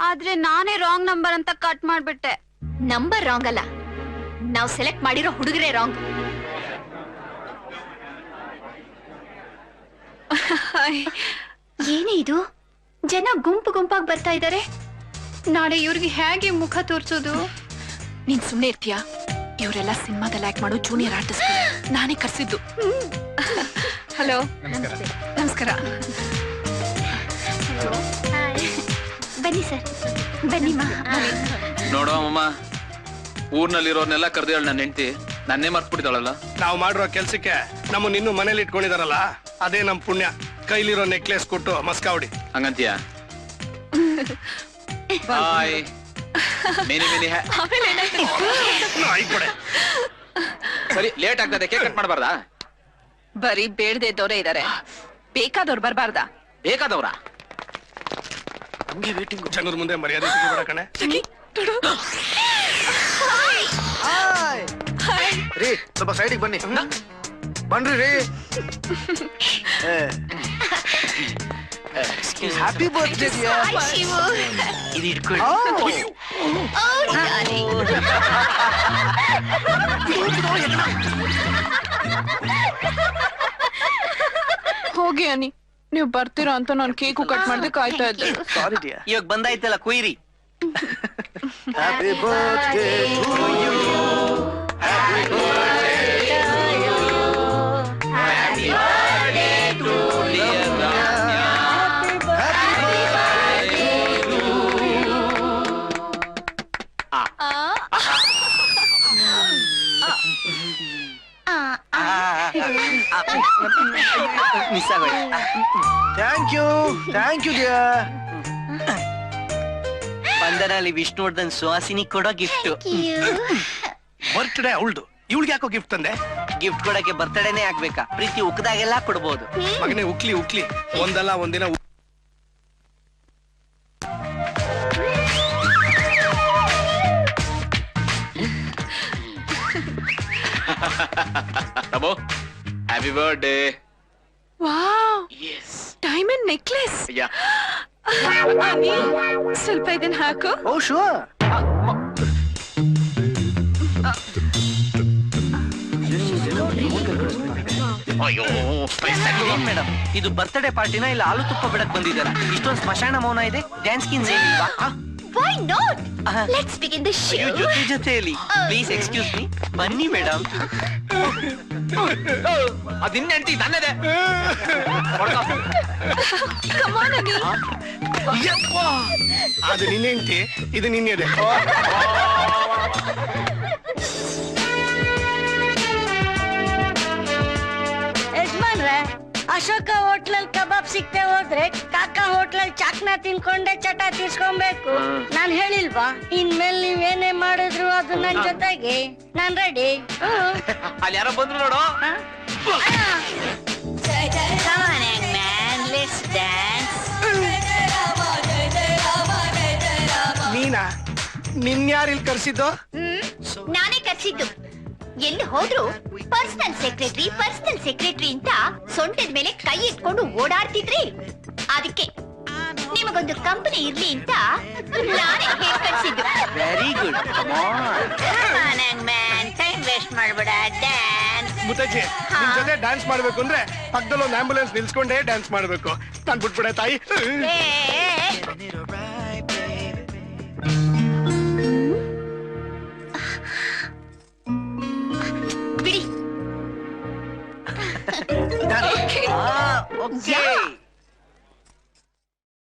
ಆದ್ರೆ ನಾನೇ ರಾಂಗ್ ನಂಬರ್ ಅಂತ ಕಟ್ ಮಾಡ್ಬಿಟ್ಟೆ. ನಂಬರ್ ರಾಂಗ್ ಅಲ್ಲ, ನಾವ್ ಸೆಲೆಕ್ಟ್ ಮಾಡಿರೋ ಹುಡುಗರೇ ರಾಂಗ್. ಏನೇ ಇದು, ಜನ ಗುಂಪು ಗುಂಪಾಗಿ ಬರ್ತಾ ಇದ್ದಾರೆ. ನಾಳೆ ಇವ್ರಿಗೆ ಹೇಗೆ ಮುಖ ತೋರ್ಸೋದು? ನೀನ್ ಸುಮ್ನೆ ಇರ್ತೀಯಾ? ಇವರೆಲ್ಲ ಸಿನಿಮಾದಲ್ಲಿ ಆಕ್ಟ್ ಮಾಡೋ ಜೂನಿಯರ್ ಆರ್ಟಿಸ್ಟ್, ನಾನೇ ಕರ್ಸಿದ್ದು. ಹಲೋ, ನಮಸ್ಕಾರ. ಬನ್ನಿ ಸರ್, ಬನ್ನಿ. ನೋಡೋ ಅಮ್ಮ, ಊರ್ನಲ್ಲಿರೋರ್ನೆಲ್ಲ ಕರ್ದೇಳ್ ನನ್ನ ಹೆಂಡತಿ ನನ್ನೇ ಮರ್ತ್ಬಿಟ್ಟಿದ್ದಾಳಲ್ಲ. ನಾವು ಮಾಡಿರೋ ಕೆಲ್ಸಕ್ಕೆ ನಮ್ಮನ್ನ ಇನ್ನೂ ಮನೇಲಿ ಇಟ್ಕೊಂಡಿದಾರಲ್ಲ, ಅದೇ ನಮ್ ಪುಣ್ಯ. ಕೈಲಿರೋ ನೆಕ್ಲೆಸ್ ಕೊಟ್ಟು ಮಸ್ಕಾವಡಿ ಹಂಗಂತೀಯ? ಬಾಯ್. ಮೇನಿ ಮೇನಿ ಸರಿ, ಲೇಟ್ ಆಗ್ತದೆ, ಕೇಕ್ ಕಟ್ ಮಾಡಬಾರ್ದಾ? ಬರೀ ಬೇಡದೆ ಇದ್ದವ್ರೆ ಇದಾರೆ, ಬೇಕಾದವ್ರು ಬರ್ಬಾರ್ದಾ? ಬೇಕಾದವ್ರ ಜನರ ಮುಂದೆ ಮರ್ಯಾದೆ ಸಿಗಬೇಡ ಕಣೆ. ರೀ ಸ್ವಲ್ಪ ಸೈಡಿಗೆ ಬನ್ನಿ. ಬನ್ರಿ ರೀ. ಹ್ಯಾಪಿ ಬರ್ತ್ಡೇ ಇದು ಇಟ್ಕೊಳ್ಳಿ. ಹೋಗಿ ಅನಿ, ನೀವು ಬರ್ತೀರಾ ಅಂತ ನಾನು ಕೇಕು ಕಟ್ ಮಾಡ್ದೆ ಕಾಯ್ತಾ ಇದ್ದೆ. Sorry dear. ಇವಾಗ ಬಂದಾಯ್ತಲ್ಲ ಕುಯ್ರಿ. Happy birthday to you. Miss ಆಗೋಯ್ತು. Thank you dear. ಬಂದರಲ್ಲಿ ವಿಷ್ಣುವರ್ಧನ್ ಸುಹಾಸಿನಿ ಕೊಡೋ ಗಿಫ್ಟ್. ಬರ್ತ್ಡೇ ಅವಳ್ದು, ಇವಳಿಗೆ ಯಾಕೋ ಗಿಫ್ಟ್ ತಂದೆ? ಗಿಫ್ಟ್ ಕೊಡಕ್ಕೆ ಬರ್ತಡೇನೆ ಆಗ್ಬೇಕಾ? ಪ್ರೀತಿ ಉಕ್ಕದಾಗೆಲ್ಲ ಕೊಡ್ಬೋದು. ಮಗನೇ ಉಕ್ಲಿ ಒಂದಲ್ಲ ಒಂದಿನ ತಬೋ. Happy birthday. Wow, yes. Diamond necklace. Yeah. Ani, ಸ್ವಲ್ಪ ಇದನ್ನ ಹಾಕು. Oh sure. ಅಯ್ಯೋ, ಏನ್ ಮೇಡಮ್ ಇದು ಬರ್ತ್ಡೇ ಪಾರ್ಟಿನ ಇಲ್ಲ ಹಾಲು ತುಪ್ಪ ಬಿಡಕ್ ಬಂದಿದ್ದಾರ? ಇಷ್ಟೊಂದು ಸ್ಮಶಾನ ಮೌನ ಇದೆ, ಡ್ಯಾನ್ಸ್ ಗಿನ್ಸ್ ಏನಿಲ್ವಾ? Why not? Let's begin the show. ಅಯ್ಯೋ, ಜೊತೆಯಲ್ಲಿ ಪ್ಲೀಸ್ ಎಕ್ಸ್ಕ್ಯೂಸ್ ಮೀ. ಬನ್ನಿ ಮೇಡಮ್. ಅದಿನ್ನ ಹೆಂಡತಿ ನನ್ನದೇ. Come on, ಅನಿ. ಅದು ನಿನ್ನ ಹೆಂಡತಿ, ಇದು ನಿನ್ನೆದೆ. ಯಜಮಾನ್ರೆ, ಅಶೋಕ ಹೋಟ್ಲಲ್ ಕಬಾಬ್ ಸಿಕ್ತೆ ಹೋದ್ರೆ ಕಾಕಾ ಹೋಟ್ಲಲ್ ಚಾಕ್ನ ತಿನ್ಕೊಂಡೆ ಚಟ ತೀರ್ಸ್ಕೊಬೇಕು. ನಾನ್ ಹೇಳಿಲ್ವಾ, ಇನ್ಮೇಲೆ ನೀವೇನೇ ಮಾಡಿದ್ರು ಅದು ನನ್ ಜೊತೆಗೆ. ನಾನ್ ರೆಡಿ. ಅಲ್ಲಿ ಯಾರೋ ಬಂದ್ರು ನೋಡು. ನೀನಾ? ನಿನ್ಯಾರು ಇಲ್ಲಿ ಕರ್ಸಿದ್ದು? ನಾನೇ ಕರ್ಸಿದ್ದು. ಎಲ್ಲಿ ಹೋದ್ರು ಪರ್ಸನಲ್ ಸೆಕ್ರೆಟರಿ ಅಂತ ಸೊಂಟದ ಮೇಲೆ ಕೈ ಇಟ್ಕೊಂಡು ಓಡಾಡ್ತಿದ್ರಿ. ಅದಕ್ಕೆ ನಿಮಗೊಂದು ಕಂಪನಿ ಇರ್ಲಿ ಅಂತ ನಾನೇ ಹೇಳಿ ಕಳ್ಸಿದ್ದು. Very good. ಟೈಮ್ ವೇಸ್ಟ್ ಮಾಡ್ಬೇಡ. ಡ್ಯಾನ್ಸ್ ಮುತ್ತಜ್ಜಿ ನಿಮ್ ಜೊತೆ ಡ್ಯಾನ್ಸ್ ಮಾಡ್ಬೇಕು ಅಂದ್ರೆ ಪಕ್ಕದಲ್ಲಿ ಒಂದು ಆಂಬುಲೆನ್ಸ್ ನಿಲ್ಸ್ಕೊಂಡೇ ಡ್ಯಾನ್ಸ್ ಮಾಡ್ಬೇಕು. ನಾನ್ ಬಿಟ್ಬಿಡೆ ತಾಯಿ. ಬಿಡಿ. ಓಕೆ